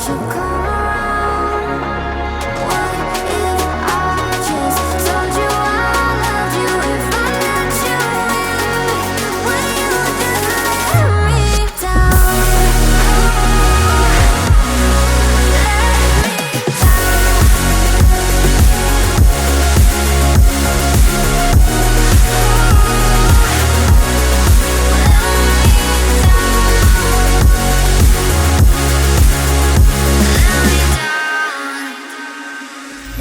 you come around? What if I just told you I loved you? If I let you in, will you just let me down? Let me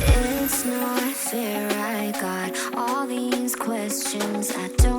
It's not fair, I got all these questions I don't